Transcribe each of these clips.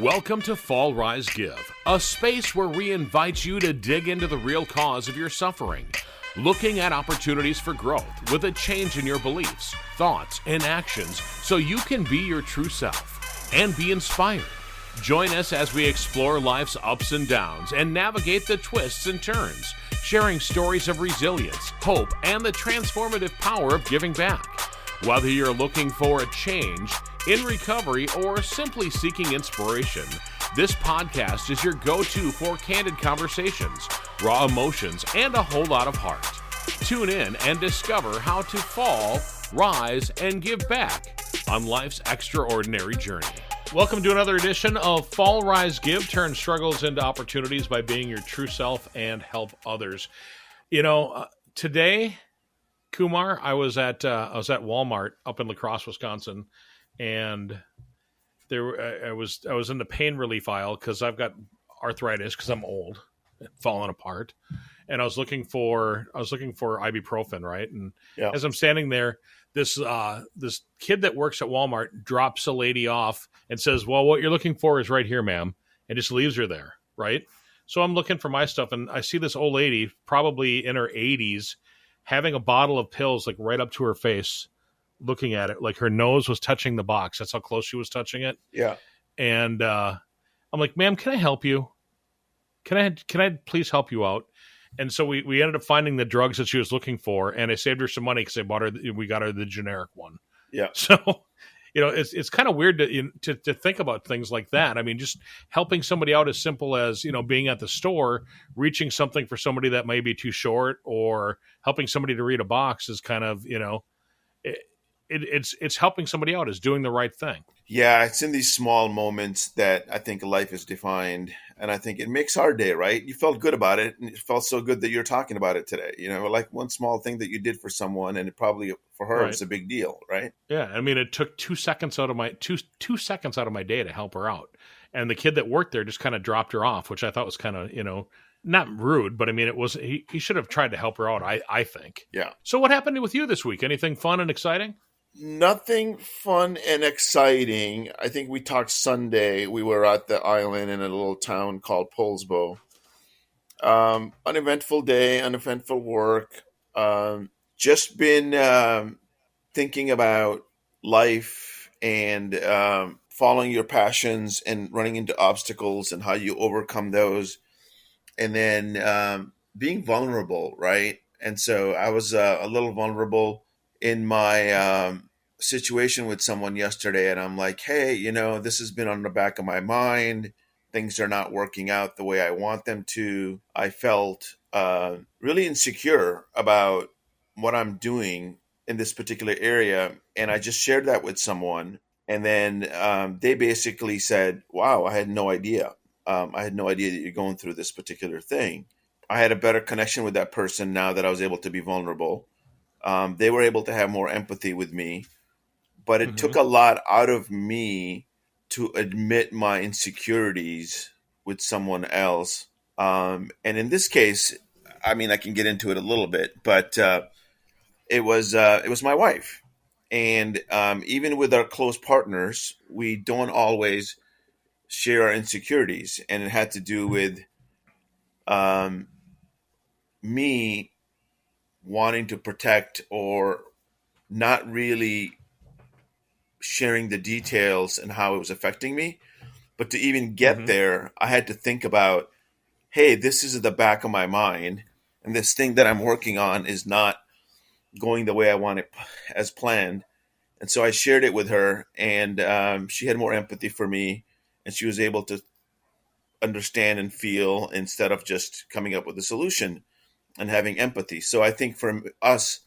Welcome to Fall Rise Give, a space where we invite you to dig into the real cause of your suffering, looking at opportunities for growth with a change in your beliefs, thoughts, and actions so you can be your true self and be inspired. Join us as we explore life's ups and downs and navigate the twists and turns, sharing stories of resilience, hope, and the transformative power of giving back. Whether you're looking for a change, in recovery, or simply seeking inspiration, this podcast is your go-to for candid conversations, raw emotions, and a whole lot of heart. Tune in and discover how to fall, rise, and give back on life's extraordinary journey. Welcome to another edition of Fall Rise Give, turn struggles into opportunities by being your true self and help others. Today, Kumar, I was at Walmart up in La Crosse, Wisconsin, and I was in the pain relief aisle because I've got arthritis because I'm old and falling apart, and I was looking for ibuprofen, right? And as I'm standing there, this kid that works at Walmart drops a lady off and says, "Well, what you're looking for is right here, ma'am," and just leaves her there, right? So I'm looking for my stuff, and I see this old lady, probably in her 80s, having a bottle of pills like right up to her face, looking at it, like her nose was touching the box. That's how close she was touching it. Yeah. And I'm like, "Ma'am, can I help you? Can I please help you out?" And so we ended up finding the drugs that she was looking for, and I saved her some money because we got her the generic one. Yeah. So, it's kind of weird to think about things like that. I mean, just helping somebody out as simple as, being at the store, reaching something for somebody that may be too short, or helping somebody to read a box is kind of, it's helping somebody out, is doing the right thing. Yeah, it's in these small moments that I think life is defined, and I think it makes our day, right? You felt good about it, and it felt so good that you're talking about it today. Like one small thing that you did for someone, and it probably for her Right. was a big deal, right? Yeah, I mean, it took 2 seconds out of my two seconds out of my day to help her out, and the kid that worked there just kind of dropped her off, which I thought was kind of not rude, but I mean, it was he should have tried to help her out. I think. Yeah. So what happened with you this week? Anything fun and exciting? Nothing fun and exciting. I think we talked Sunday. We were at the island in a little town called Polsbo. Uneventful day, uneventful work. Just been thinking about life and following your passions and running into obstacles and how you overcome those. And then being vulnerable, right? And so I was a little vulnerable in my situation with someone yesterday, and I'm like, hey, this has been on the back of my mind. Things are not working out the way I want them to. I felt really insecure about what I'm doing in this particular area, and I just shared that with someone, and then they basically said, wow, I had no idea. I had no idea that you're going through this particular thing. I had a better connection with that person now that I was able to be vulnerable. They were able to have more empathy with me, but it took a lot out of me to admit my insecurities with someone else. And in this case, I mean, I can get into it a little bit, but it was my wife. And even with our close partners, we don't always share our insecurities. And it had to do with me wanting to protect or not really sharing the details and how it was affecting me. But to even get there, I had to think about, hey, this is at the back of my mind, and this thing that I'm working on is not going the way I want it as planned. And so I shared it with her, and she had more empathy for me, and she was able to understand and feel instead of just coming up with a solution and having empathy. So I think for us,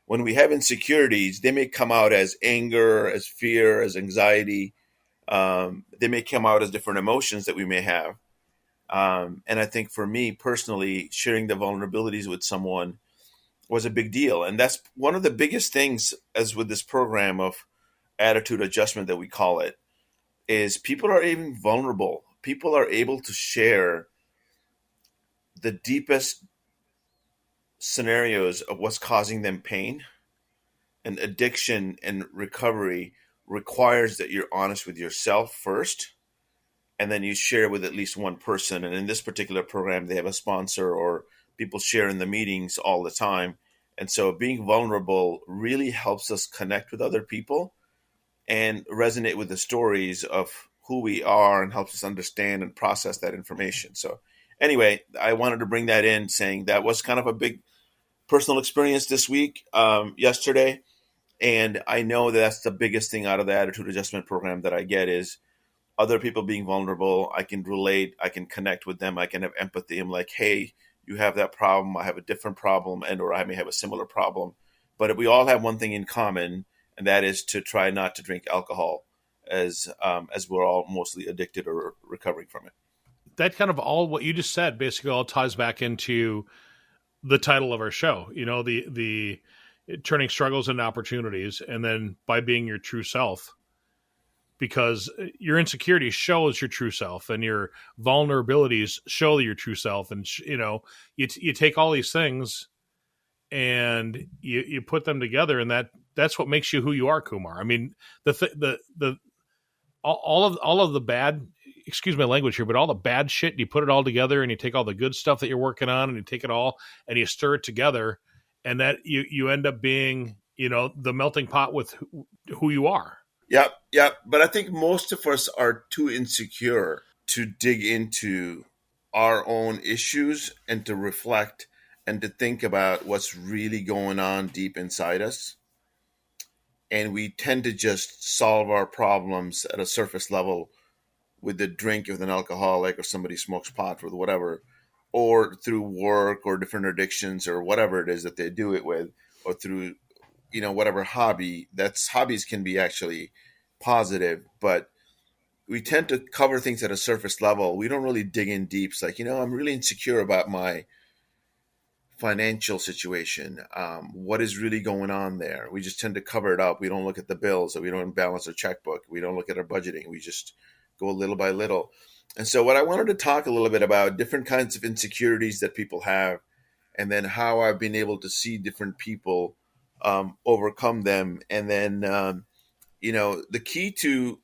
when we have insecurities, they may come out as anger, as fear, as anxiety. They may come out as different emotions that we may have. And I think for me personally, sharing the vulnerabilities with someone was a big deal. And that's one of the biggest things, as with this program of attitude adjustment that we call it, is people are even vulnerable. People are able to share the deepest scenarios of what's causing them pain. And addiction and recovery requires that you're honest with yourself first, and then you share with at least one person. And in this particular program, they have a sponsor, or people share in the meetings all the time. And so being vulnerable really helps us connect with other people and resonate with the stories of who we are, and helps us understand and process that information. So anyway, I wanted to bring that in, saying that was kind of a big personal experience this week, yesterday. And I know that that's the biggest thing out of the attitude adjustment program that I get is other people being vulnerable. I can relate, I can connect with them, I can have empathy. I'm like, hey, you have that problem, I have a different problem, and or I may have a similar problem. But we all have one thing in common, and that is to try not to drink alcohol, as we're all mostly addicted or recovering from it. That kind of all what you just said basically all ties back into the title of our show. The turning struggles into opportunities, and then by being your true self, because your insecurities shows your true self, and your vulnerabilities show your true self, and you take all these things and you put them together, and that's what makes you who you are, Kumar. I mean, the all of the bad, excuse my language here, but all the bad shit, you put it all together, and you take all the good stuff that you're working on, and you take it all and you stir it together, and that you end up being, the melting pot with who you are. Yep, yep. But I think most of us are too insecure to dig into our own issues and to reflect and to think about what's really going on deep inside us. And we tend to just solve our problems at a surface level with a drink with an alcoholic, or somebody smokes pot with whatever, or through work or different addictions or whatever it is that they do it with, or through whatever hobby. That's hobbies can be actually positive, but we tend to cover things at a surface level. We don't really dig in deep. It's like, I'm really insecure about my financial situation. What is really going on there? We just tend to cover it up. We don't look at the bills, or we don't balance our checkbook. We don't look at our budgeting. We just go little by little. And so what I wanted to talk a little bit about different kinds of insecurities that people have, and then how I've been able to see different people overcome them. And then, the key to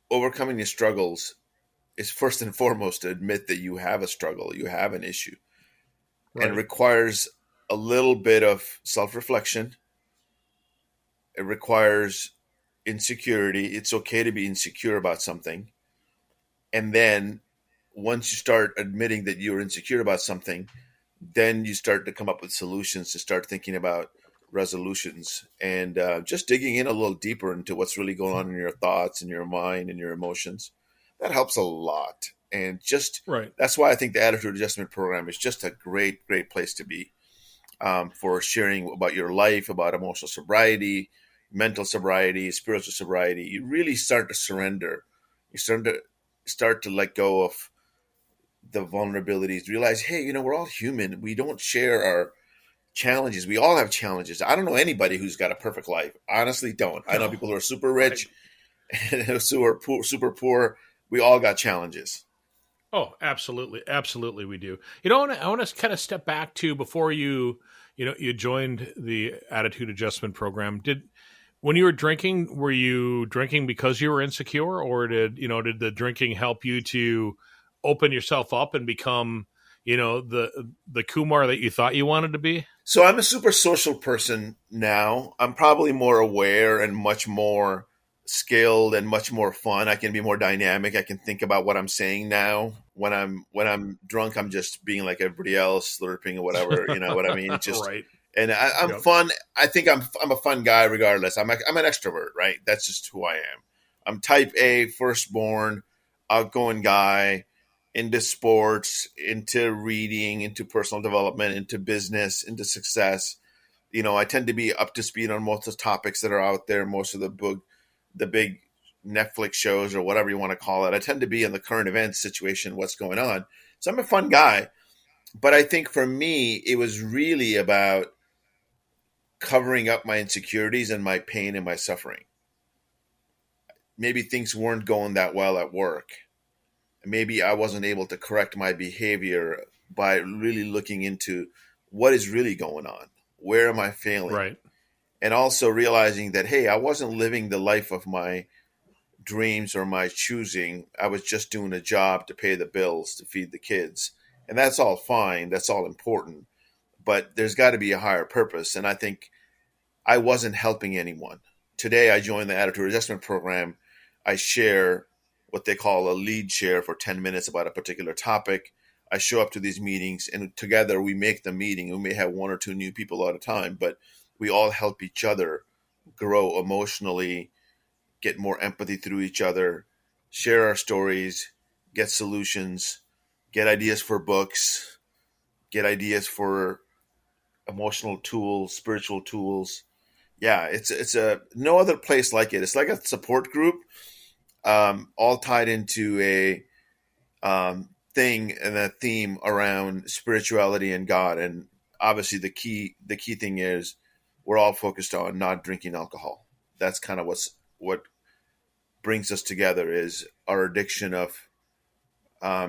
overcoming the struggles is first and foremost to admit that you have a struggle, you have an issue. Right. And it requires a little bit of self-reflection. It requires insecurity. It's okay to be insecure about something. And then once you start admitting that you're insecure about something, then you start to come up with solutions, to start thinking about resolutions, and just digging in a little deeper into what's really going on in your thoughts and your mind and your emotions. That helps a lot. And just right. That's why I think the Attitude Adjustment Program is just a great, great place to be, for sharing about your life, about emotional sobriety, mental sobriety, spiritual sobriety. You really start to surrender. You start to let go of the vulnerabilities. Realize, hey, we're all human. We don't share our challenges. We all have challenges. I don't know anybody who's got a perfect life. I honestly don't. I know people who are super rich and who are poor, super poor. We all got challenges. Oh, absolutely. Absolutely we do. I want to kind of step back to before you joined the Attitude Adjustment Program. When you were you drinking because you were insecure, or did the drinking help you to open yourself up and become, the Kumar that you thought you wanted to be? So I'm a super social person now. I'm probably more aware and much more skilled and much more fun. I can be more dynamic. I can think about what I'm saying now. When I'm drunk, I'm just being like everybody else, slurping or whatever. You know what I mean? It's just right. And I'm fun. I think I'm a fun guy regardless. I'm an extrovert, right? That's just who I am. I'm type A, firstborn, outgoing guy, into sports, into reading, into personal development, into business, into success. I tend to be up to speed on most of the topics that are out there, most of the big Netflix shows or whatever you want to call it. I tend to be in the current events situation, what's going on. So I'm a fun guy. But I think for me, it was really about covering up my insecurities and my pain and my suffering. Maybe things weren't going that well at work. Maybe I wasn't able to correct my behavior by really looking into what is really going on. Where am I failing? Right. And also realizing that, hey, I wasn't living the life of my dreams or my choosing. I was just doing a job to pay the bills, to feed the kids. And that's all fine. That's all important. But there's got to be a higher purpose. And I think I wasn't helping anyone. Today, I joined the Attitude Adjustment Program. I share what they call a lead share for 10 minutes about a particular topic. I show up to these meetings, and together we make the meeting. We may have one or two new people at a time, but we all help each other grow emotionally, get more empathy through each other, share our stories, get solutions, get ideas for books, get ideas for emotional tools, spiritual tools. Yeah, it's a no other place like it. It's like a support group, all tied into a thing and a theme around spirituality and God. And obviously, the key thing is we're all focused on not drinking alcohol. That's kind of what brings us together is our addiction of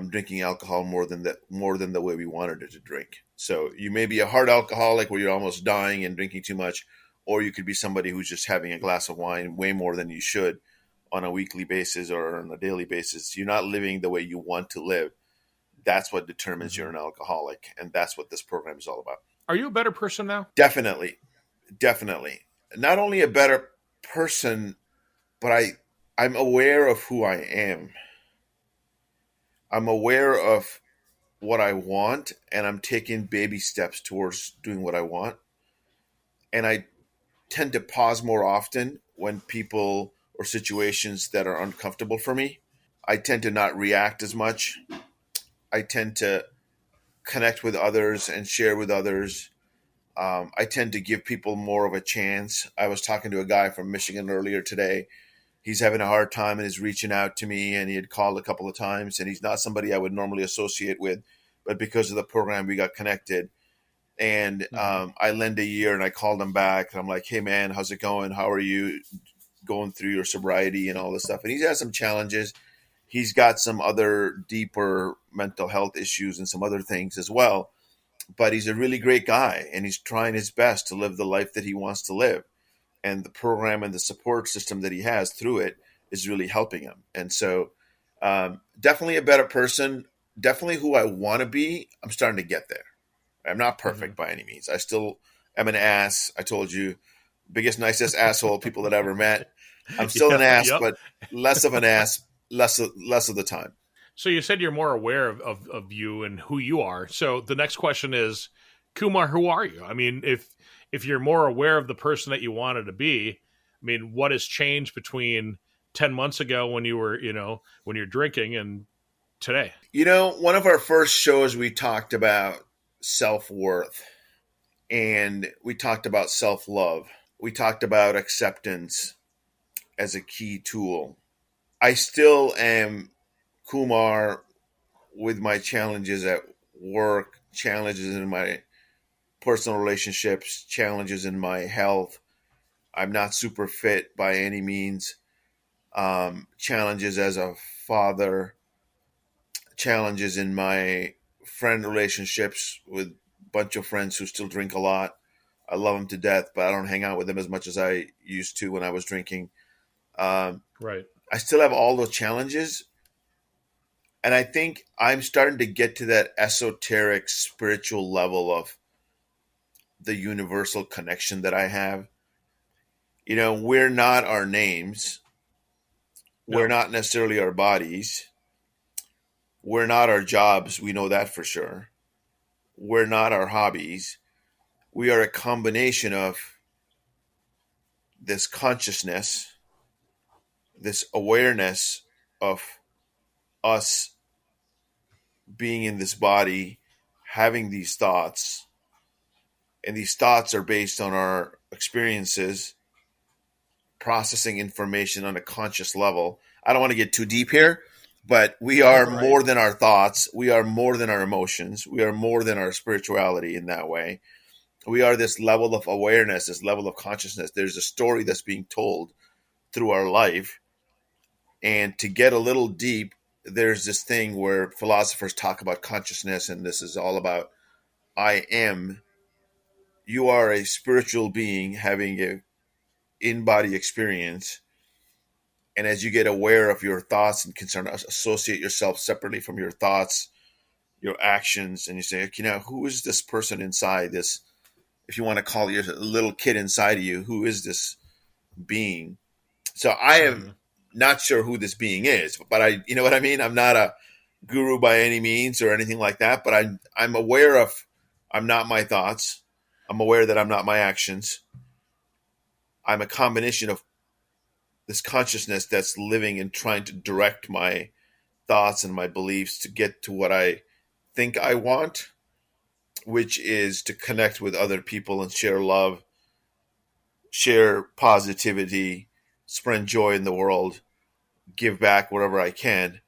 drinking alcohol more than the way we wanted it to drink. So you may be a hard alcoholic where you're almost dying and drinking too much, or you could be somebody who's just having a glass of wine way more than you should on a weekly basis or on a daily basis. You're not living the way you want to live. That's what determines you're an alcoholic, and that's what this program is all about. Are you a better person now? Definitely, definitely. Not only a better person, but I'm aware of who I am. I'm aware of what I want, and I'm taking baby steps towards doing what I want. And I tend to pause more often when people or situations that are uncomfortable for me. I tend to not react as much. I tend to connect with others and share with others. I tend to give people more of a chance. I was talking to a guy from Michigan earlier today. He's having a hard time and is reaching out to me, and he had called a couple of times, and he's not somebody I would normally associate with, but because of the program, we got connected. And I lend a year, and I called him back, and I'm like, hey, man, how's it going? How are you going through your sobriety and all this stuff? And he's had some challenges. He's got some other deeper mental health issues and some other things as well. But he's a really great guy, and he's trying his best to live the life that he wants to live. And the program and the support system that he has through it is really helping him. And so definitely a better person, definitely who I want to be. I'm starting to get there. I'm not perfect by any means. I still am an ass. I told you, biggest, nicest asshole people that I ever met. I'm still an ass, but less of an ass, less of the time. So you said you're more aware of you and who you are. So the next question is, Kumar, who are you? I mean, if you're more aware of the person that you wanted to be, I mean, what has changed between 10 months ago when you were, when you're drinking and today? One of our first shows, we talked about self-worth, and we talked about self-love. We talked about acceptance as a key tool. I still am Kumar with my challenges at work, challenges in my personal relationships, challenges in my health. I'm not super fit by any means. Challenges as a father, challenges in my friend relationships with a bunch of friends who still drink a lot. I love them to death, but I don't hang out with them as much as I used to when I was drinking. Right. I still have all those challenges. And I think I'm starting to get to that esoteric spiritual level of the universal connection that I have. We're not our names. No. We're not necessarily our bodies. We're not our jobs. We know that for sure. We're not our hobbies. We are a combination of this consciousness, this awareness of us being in this body, having these thoughts, and these thoughts are based on our experiences, processing information on a conscious level. I don't want to get too deep here, but we are more than our thoughts. We are more than our emotions. We are more than our spirituality in that way. We are this level of awareness, this level of consciousness. There's a story that's being told through our life. And to get a little deep, there's this thing where philosophers talk about consciousness, and this is all about I am. You are a spiritual being having a in-body experience, And as you get aware of your thoughts and concern, associate yourself separately from your thoughts, your actions, and you say, okay, now who is this person inside this? If you want to call your little kid inside of you, who is this being? So I am not sure who this being is, but you know what I mean? I'm not a guru by any means or anything like that, but I'm aware of, I'm not my thoughts. I'm aware that I'm not my actions. I'm a combination of this consciousness that's living and trying to direct my thoughts and my beliefs to get to what I think I want, which is to connect with other people and share love, share positivity, spread joy in the world, give back wherever I can.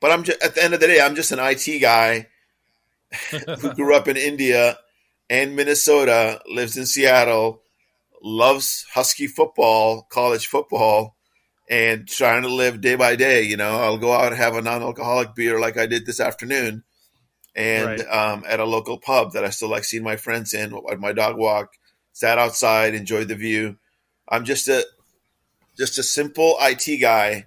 But I'm just, at the end of the day, I'm just an IT guy who grew up in India and Minnesota, lives in Seattle, loves Husky football, college football, and trying to live day by day. You know, I'll go out and have a non-alcoholic beer like I did this afternoon, and at a local pub that I still like seeing my friends in. My dog walk, sat outside, enjoyed the view. I'm just a simple IT guy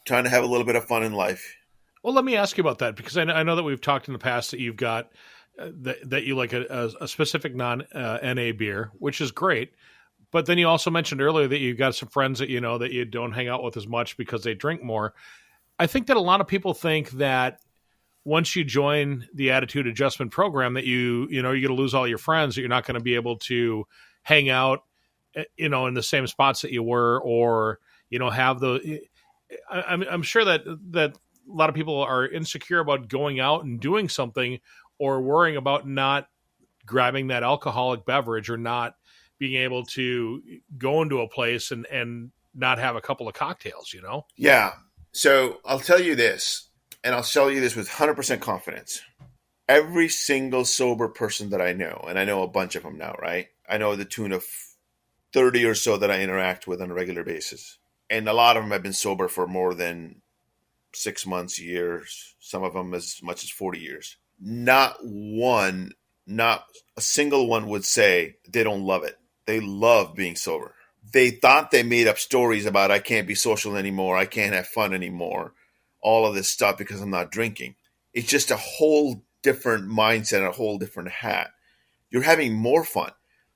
trying to have a little bit of fun in life. Well, let me ask you about that, because I know that we've talked in the past that you've got that you like a specific non-NA beer, which is great. But then you also mentioned earlier that you've got some friends that you know that you don't hang out with as much because they drink more. I think that a lot of people think that once you join the attitude adjustment program that you're going to lose all your friends, that you're not going to be able to hang out, in the same spots that you were, or, have the, I'm sure that a lot of people are insecure about going out and doing something, or worrying about not grabbing that alcoholic beverage, or not being able to go into a place and not have a couple of cocktails, Yeah. So I'll tell you this, and I'll tell you this with 100% confidence. Every single sober person that I know, and I know a bunch of them now, right? I know the tune of 30 or so that I interact with on a regular basis. And a lot of them have been sober for more than 6 months, years, some of them as much as 40 years. Not a single one would say they don't love it. They love being sober. They thought they made up stories about, I can't be social anymore, I can't have fun anymore, all of this stuff because I'm not drinking. It's just a whole different mindset, a whole different hat. You're having more fun.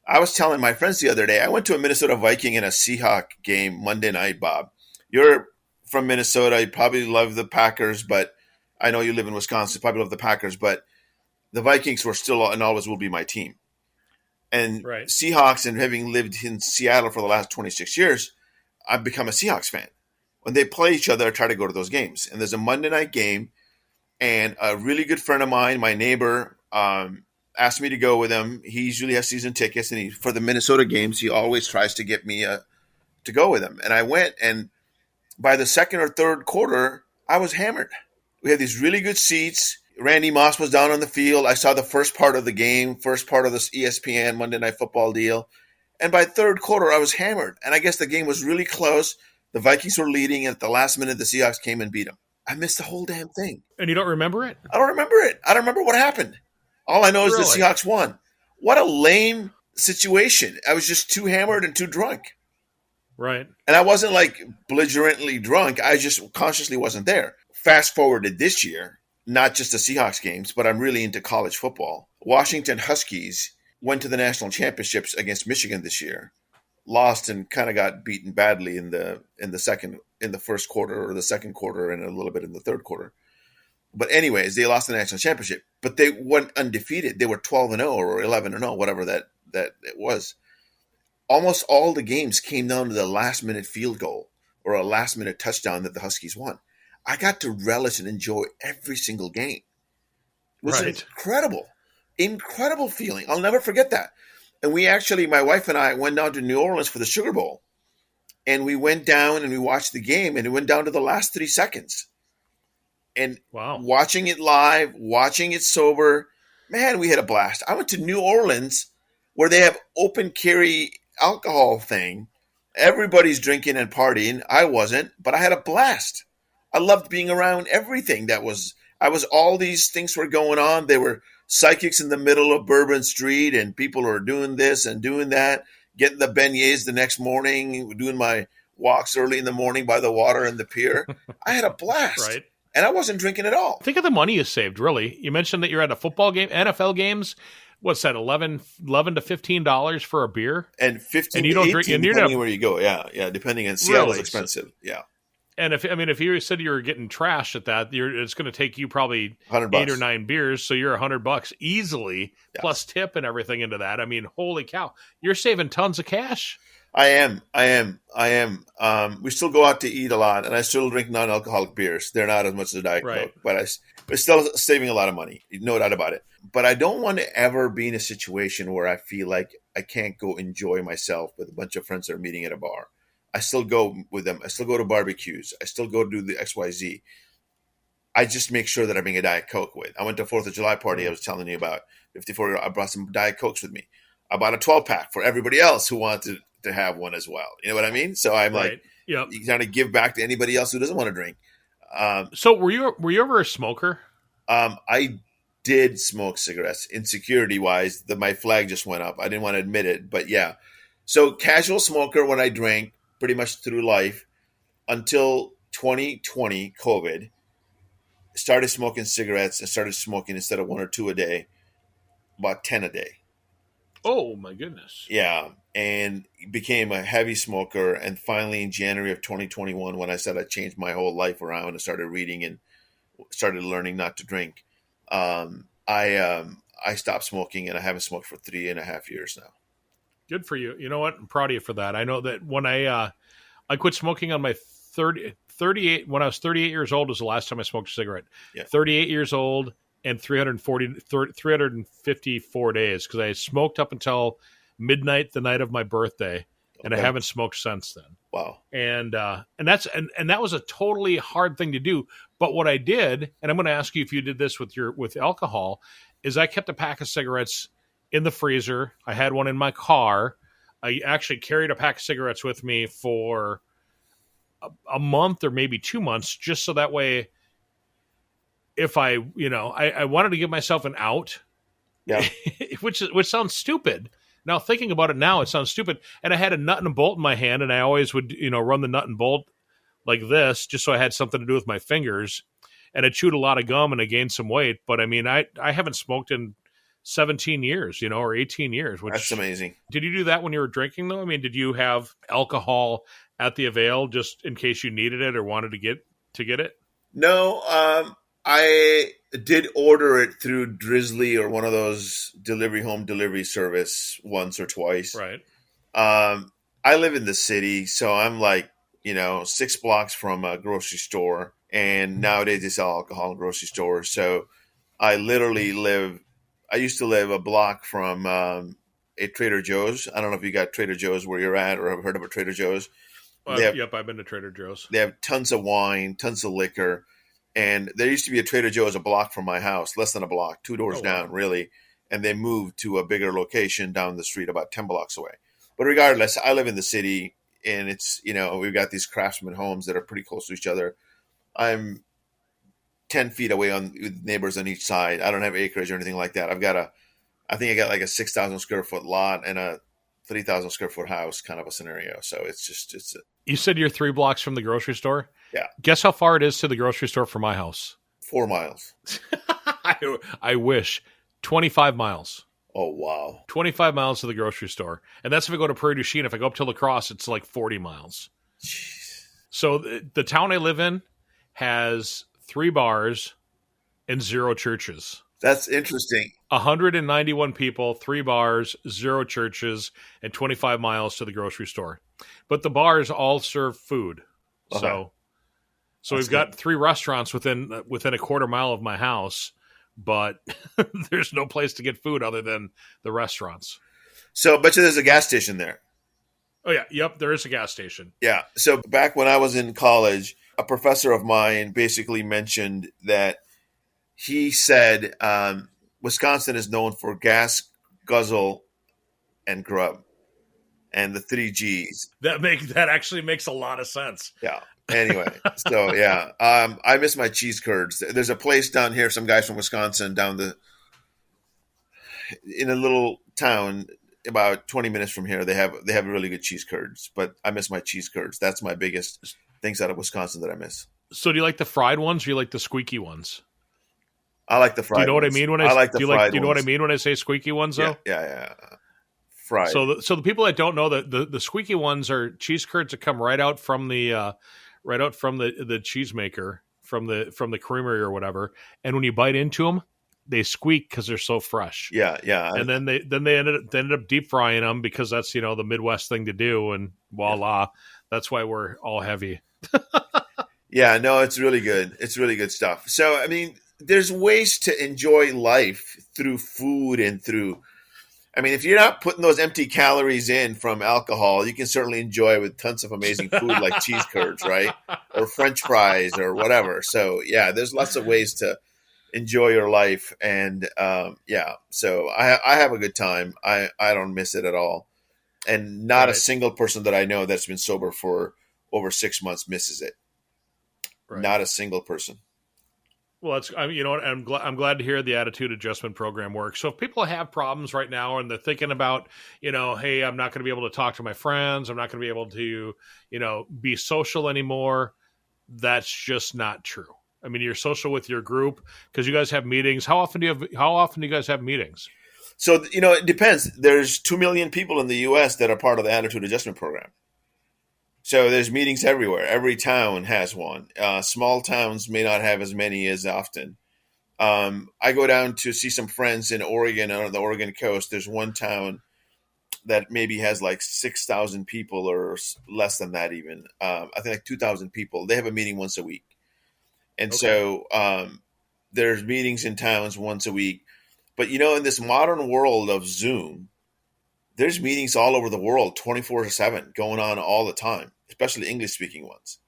I was telling my friends the other day, I went to a Minnesota Viking and a Seahawk game Monday night, Bob. You're from Minnesota, you probably love the Packers, but I know you live in Wisconsin, probably love the Packers, but the Vikings were still and always will be my team. And Seahawks, and having lived in Seattle for the last 26 years, I've become a Seahawks fan. When they play each other, I try to go to those games. And there's a Monday night game, and a really good friend of mine, my neighbor, asked me to go with him. He usually has season tickets, and for the Minnesota games, he always tries to get me to go with him. And I went, and by the second or third quarter, I was hammered. We had these really good seats. Randy Moss was down on the field. I saw the first part of the game, first part of this ESPN Monday Night Football deal. And by third quarter, I was hammered. And I guess the game was really close. The Vikings were leading, and at the last minute, the Seahawks came and beat them. I missed the whole damn thing. And you don't remember it? I don't remember it. I don't remember what happened. All I know is the Seahawks won. What a lame situation. I was just too hammered and too drunk. Right. And I wasn't like belligerently drunk. I just consciously wasn't there. Fast forwarded this year, not just the Seahawks games, but I'm really into college football. Washington Huskies went to the national championships against Michigan this year, lost and kind of got beaten badly in the first quarter or the second quarter, and a little bit in the third quarter. But anyways, they lost the national championship, but they went undefeated. They were 12-0 or 11-0, whatever that it was. Almost all the games came down to the last minute field goal or a last minute touchdown that the Huskies won. I got to relish and enjoy every single game. It was incredible feeling. I'll never forget that. And my wife and I went down to New Orleans for the Sugar Bowl. And we went down and we watched the game, and it went down to the last 3 seconds. And watching it live, watching it sober, man, we had a blast. I went to New Orleans where they have open carry alcohol thing. Everybody's drinking and partying. I wasn't, but I had a blast. I loved being around everything all these things were going on. There were psychics in the middle of Bourbon Street, and people are doing this and doing that, getting the beignets the next morning, doing my walks early in the morning by the water and the pier. I had a blast. Right. And I wasn't drinking at all. Think of the money you saved, really. You mentioned that you're at a football game, NFL games. What's that, $11 to $15 for a beer? And 15 and you to don't 18, drink, and you're depending not, where you go. Yeah, depending on Seattle's really expensive. Yeah. And if you said you were getting trashed at that, it's going to take you probably $100. 8 or 9 beers, so you're $100 easily, Yeah. plus tip and everything into that. I mean, holy cow, you're saving tons of cash. I am. We still go out to eat a lot, and I still drink non-alcoholic beers. They're not as much as a Diet Right. Coke, but we're still saving a lot of money. No doubt about it. But I don't want to ever be in a situation where I feel like I can't go enjoy myself with a bunch of friends that are meeting at a bar. I still go with them. I still go to barbecues. I still go do the XYZ. I just make sure that I bring a Diet Coke with. I went to a 4th of July party I was telling you about. 54. I brought some Diet Cokes with me. I bought a 12-pack for everybody else who wanted to have one as well. You know what I mean? So I'm Right. like, Yep. you kind of give back to anybody else who doesn't want to drink. So were you ever a smoker? I did smoke cigarettes. Insecurity-wise, my flag just went up. I didn't want to admit it, but yeah. So casual smoker when I drank pretty much through life until 2020, COVID. Started smoking cigarettes. I started smoking instead of 1 or 2 a day, about 10 a day. Oh my goodness. Yeah, and became a heavy smoker. And finally, in January of 2021, when I said I changed my whole life around and started reading and started learning not to drink, I stopped smoking, and I haven't smoked for 3.5 years now. Good for you. You know what? I'm proud of you for that. I know that when I quit smoking on my 38 when I was 38 years old was the last time I smoked a cigarette. Yeah. 38 years old and 354 days, because I smoked up until midnight the night of my birthday, and I Okay. haven't smoked since then. Wow. And that was a totally hard thing to do. But what I did, and I'm going to ask you if you did this with alcohol, is I kept a pack of cigarettes in the freezer. I had one in my car. I actually carried a pack of cigarettes with me for a month or maybe 2 months, just so that way, if I wanted to give myself an out, Yeah. which sounds stupid. Now, thinking about it now, it sounds stupid. And I had a nut and a bolt in my hand, and I always would, run the nut and bolt like this, just so I had something to do with my fingers. And I chewed a lot of gum, and I gained some weight. But I mean, I haven't smoked in 17 years, or 18 years. Which, That's amazing. Did you do that when you were drinking, though? I mean, did you have alcohol at the avail just in case you needed it or wanted to get it? No, I did order it through Drizzly or one of those home delivery service once or twice. Right. I live in the city, so I'm like, 6 blocks from a grocery store, and nowadays they sell alcohol in grocery stores. So I used to live a block from a Trader Joe's. I don't know if you got Trader Joe's where you're at or have heard of a Trader Joe's. Yep, I've been to Trader Joe's. They have tons of wine, tons of liquor. And there used to be a Trader Joe's a block from my house, less than a block, 2 doors down, really. And they moved to a bigger location down the street about 10 blocks away. But regardless, I live in the city, and it's, we've got these craftsman homes that are pretty close to each other. I'm 10 feet away with neighbors on each side. I don't have acreage or anything like that. I think I got like a 6,000 square foot lot and a 3,000 square foot house kind of a scenario. So You said you're 3 blocks from the grocery store? Yeah. Guess how far it is to the grocery store from my house? 4 miles. I wish. 25 miles. Oh, wow. 25 miles to the grocery store. And that's if I go to Prairie du Chien. If I go up to La Crosse, it's like 40 miles. Jeez. So the town I live in has 3 bars and 0 churches. That's interesting. 191 people, 3 bars, 0 churches, and 25 miles to the grocery store. But the bars all serve food. Okay. So we've got 3 restaurants within a quarter mile of my house, but there's no place to get food other than the restaurants. So I bet you there's a gas station there. Oh, yeah. Yep, there is a gas station. Yeah. So back when I was in college, a professor of mine basically mentioned that he said Wisconsin is known for gas, guzzle, and grub, and the 3 Gs. That actually makes a lot of sense. Yeah. Anyway, so yeah, I miss my cheese curds. There's a place down here, some guys from Wisconsin in a little town about 20 minutes from here. They have really good cheese curds, but I miss my cheese curds. That's my biggest things out of Wisconsin that I miss. So do you like the fried ones, or do you like the squeaky ones? I like the Do you fried know what I ones. mean when I I like the do you like fried do you know what I ones. mean when I say squeaky ones Yeah, though? yeah, yeah. Fried. So the people that don't know that the squeaky ones are cheese curds that come right out from the cheese maker from the creamery or whatever, and when you bite into them, they squeak because they're so fresh. Yeah, yeah. And then they ended up deep frying them because that's the Midwest thing to do, and voila, that's why we're all heavy. Yeah, no, it's really good. It's really good stuff. So, I mean, there's ways to enjoy life through food and through. I mean, if you're not putting those empty calories in from alcohol, you can certainly enjoy with tons of amazing food like cheese curds, right? Or French fries or whatever. So, yeah, there's lots of ways to enjoy your life. And yeah, so I have a good time. I don't miss it at all. And not a Right, single person that I know that's been sober for over 6 months misses it. right. Not a single person. Well, you know what? I'm glad to hear the attitude adjustment program works. So if people have problems right now and they're thinking about, hey, I'm not going to be able to talk to my friends, I'm not going to be able to, be social anymore. That's just not true. I mean, you're social with your group because you guys have meetings. How often do you guys have meetings? So, it depends. There's 2 million people in the U.S. that are part of the attitude adjustment program. So there's meetings everywhere. Every town has one. Small towns may not have as many as often. I go down to see some friends in Oregon, on the Oregon coast. There's one town that maybe has like 6,000 people or less than that even. I think like 2,000 people. They have a meeting once a week. And Okay. so there's meetings in towns once a week. But, in this modern world of Zoom, there's meetings all over the world 24/7 going on all the time, especially English speaking ones.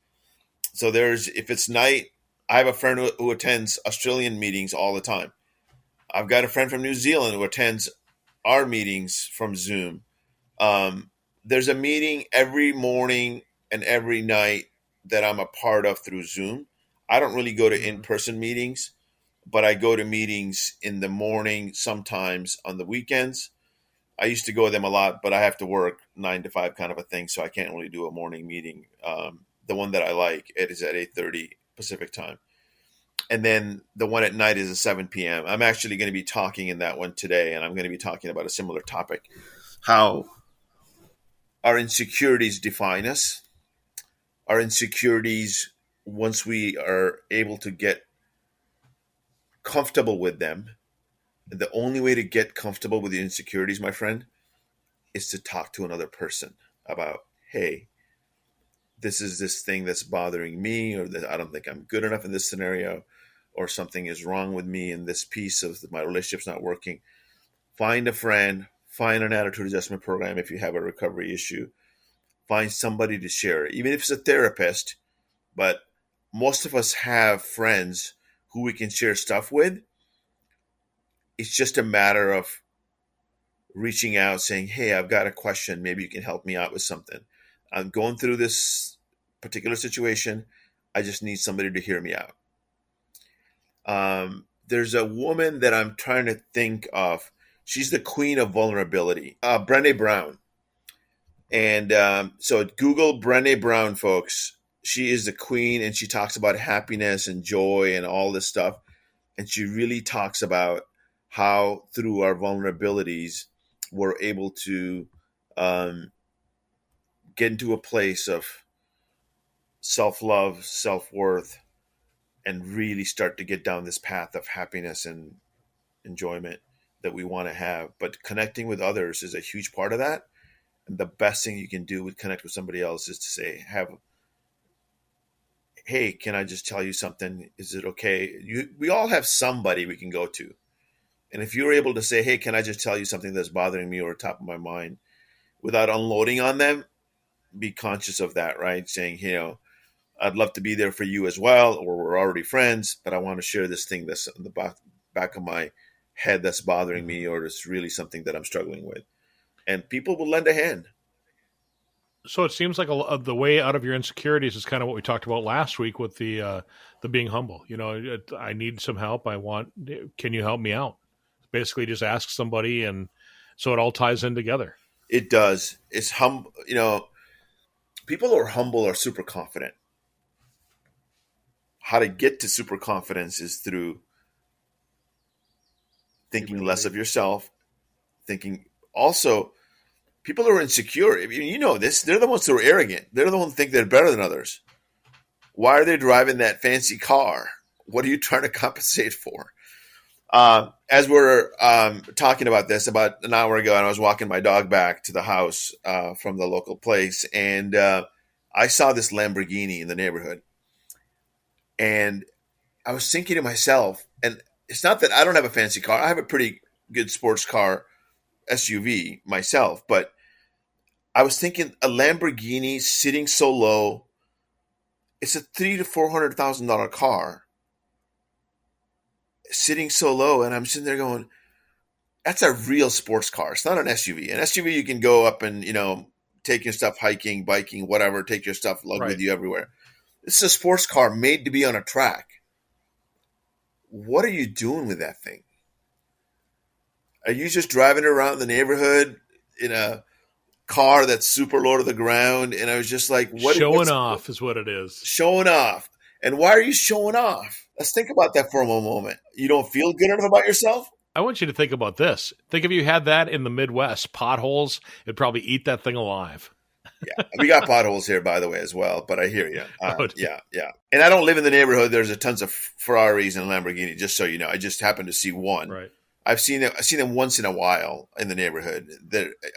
So if it's night, I have a friend who attends Australian meetings all the time. I've got a friend from New Zealand who attends our meetings from Zoom. There's a meeting every morning and every night that I'm a part of through Zoom. I don't really go to Mhm. in-person meetings, but I go to meetings in the morning, sometimes on the weekends. I used to go to them a lot, but I have to work 9 to 5 kind of a thing, so I can't really do a morning meeting. The one that I like, it is at 8:30 Pacific time. And then the one at night is at 7 p.m. I'm actually going to be talking in that one today, and I'm going to be talking about a similar topic, how our insecurities define us. Our insecurities, once we are able to get comfortable with them, the only way to get comfortable with your insecurities, my friend, is to talk to another person about, hey, this is this thing that's bothering me, or that I don't think I'm good enough in this scenario, or something is wrong with me in this piece of my relationship's not working. Find a friend, find an attitude adjustment program if you have a recovery issue. Find somebody to share it, even if it's a therapist. But most of us have friends who we can share stuff with. It's just a matter of reaching out, saying, hey, I've got a question. Maybe you can help me out with something. I'm going through this particular situation. I just need somebody to hear me out. There's a woman that I'm trying to think of. She's the queen of vulnerability, Brené Brown. And so Google Brené Brown, folks. She is the queen, and she talks about happiness and joy and all this stuff. And she really talks about how through our vulnerabilities, we're able to um, get into a place of self-love, self-worth, and really start to get down this path of happiness and enjoyment that we want to have. But connecting with others is a huge part of that. And the best thing you can do with connect with somebody else is to say, hey, can I just tell you something? Is it okay? We all have somebody we can go to. And if you're able to say, hey, can I just tell you something that's bothering me or top of my mind without unloading on them, be conscious of that, right? Saying, I'd love to be there for you as well, or we're already friends, but I want to share this thing that's in the back of my head that's bothering Mhm. me, or it's really something that I'm struggling with. And people will lend a hand. So it seems like the way out of your insecurities is kind of what we talked about last week with the being humble. I need some help. Can you help me out? Basically, just ask somebody, and So it all ties in together. It does. It's humble. People who are humble are super confident. How to get to super confidence is through thinking less of yourself, thinking also people who are insecure. I mean, you know this. They're the ones who are arrogant. They're the ones who think they're better than others. Why are they driving that fancy car? What are you trying to compensate for? As we're talking about this, about an hour ago, and I was walking my dog back to the house from the local place, and I saw this Lamborghini in the neighborhood. And I was thinking to myself, and it's not that I don't have a fancy car. I have a pretty good sports car SUV myself, but I was thinking a Lamborghini sitting so low, it's a $300,000 to $400,000 car sitting so low, and I'm sitting there going, that's a real sports car. It's not an SUV. An SUV you can go up and take your stuff hiking, biking, whatever, take your stuff lug with you everywhere. This is a sports car made to be on a track. What are you doing with that thing? Are you just driving around the neighborhood in a car that's super low to the ground? And I was just like, showing off is what it is. Showing off. And why are you showing off? Let's think about that for a moment. You don't feel good enough about yourself? I want you to think about this. Think if you had that in the Midwest, potholes, it'd probably eat that thing alive. Yeah, we got potholes here, by the way, as well. But I hear you. Yeah. And I don't live in the neighborhood. There's a tons of Ferraris and Lamborghini. Just so you know, I just happened to see one. Right. I've seen them once in a while in the neighborhood.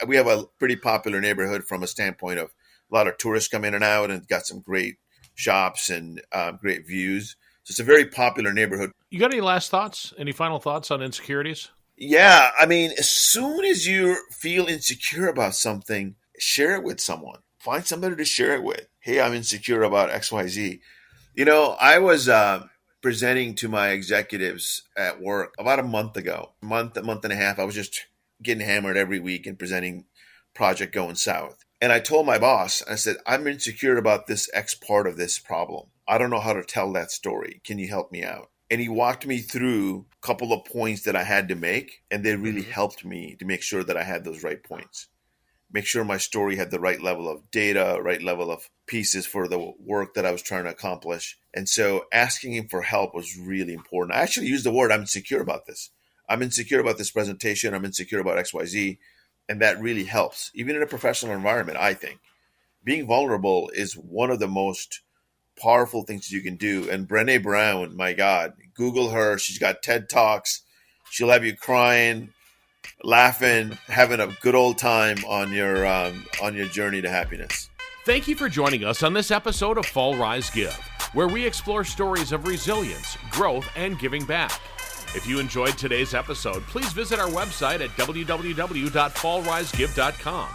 We have a pretty popular neighborhood from a standpoint of a lot of tourists come in and out, and got some great shops and great views. So it's a very popular neighborhood. You got any last thoughts? Any final thoughts on insecurities? Yeah, I mean, as soon as you feel insecure about something, share it with someone. Find somebody to share it with. Hey, I'm insecure about XYZ. I was presenting to my executives at work about a month ago, a month and a half. I was just getting hammered every week and presenting project going south. And I told my boss, I said, I'm insecure about this X part of this problem. I don't know how to tell that story. Can you help me out? And he walked me through a couple of points that I had to make, and they really helped me to make sure that I had those right points. Make sure my story had the right level of data, right level of pieces for the work that I was trying to accomplish. And so asking him for help was really important. I actually used the word, I'm insecure about this. I'm insecure about this presentation. I'm insecure about XYZ. And that really helps, even in a professional environment, I think. Being vulnerable is one of the most powerful things you can do. And Brené Brown, my God, Google her. She's got TED Talks. She'll have you crying, laughing, having a good old time on your journey to happiness. Thank you for joining us on this episode of Fall, Rise, Give, where we explore stories of resilience, growth, and giving back. If you enjoyed today's episode, please visit our website at www.fallrisegive.com.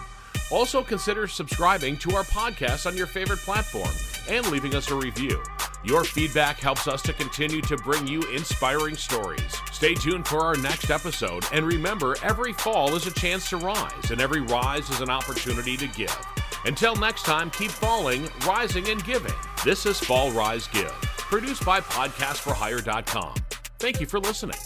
Also, consider subscribing to our podcast on your favorite platform and leaving us a review. Your feedback helps us to continue to bring you inspiring stories. Stay tuned for our next episode, and remember, every fall is a chance to rise, and every rise is an opportunity to give. Until next time, keep falling, rising, and giving. This is Fall, Rise, Give, produced by podcastforhire.com. Thank you for listening.